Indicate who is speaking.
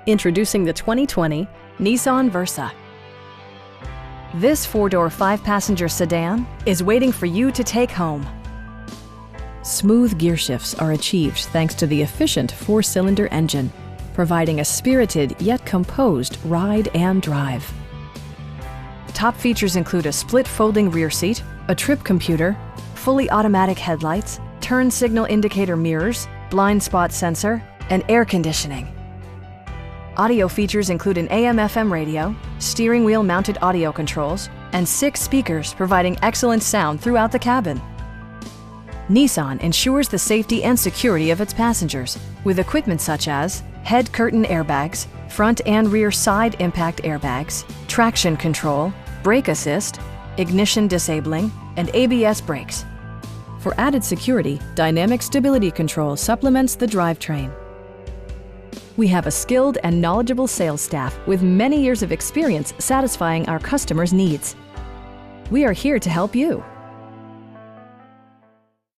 Speaker 1: Introducing the 2020 Nissan Versa. This four-door, five-passenger sedan is waiting for you to take home. Smooth gear shifts are achieved thanks to the efficient four-cylinder engine, providing a spirited yet composed ride and drive. Top features include a split folding rear seat, a trip computer, fully automatic headlights, turn signal indicator mirrors, blind spot sensor, and air conditioning. Audio features include an AM/FM radio, steering wheel mounted audio controls, and 6 speakers providing excellent sound throughout the cabin. Nissan ensures the safety and security of its passengers with equipment such as head curtain airbags, front and rear side impact airbags, traction control, brake assist, ignition disabling, and ABS brakes. For added security, dynamic stability control supplements the drivetrain. We have a skilled and knowledgeable sales staff with many years of experience satisfying our customers' needs. We are here to help you.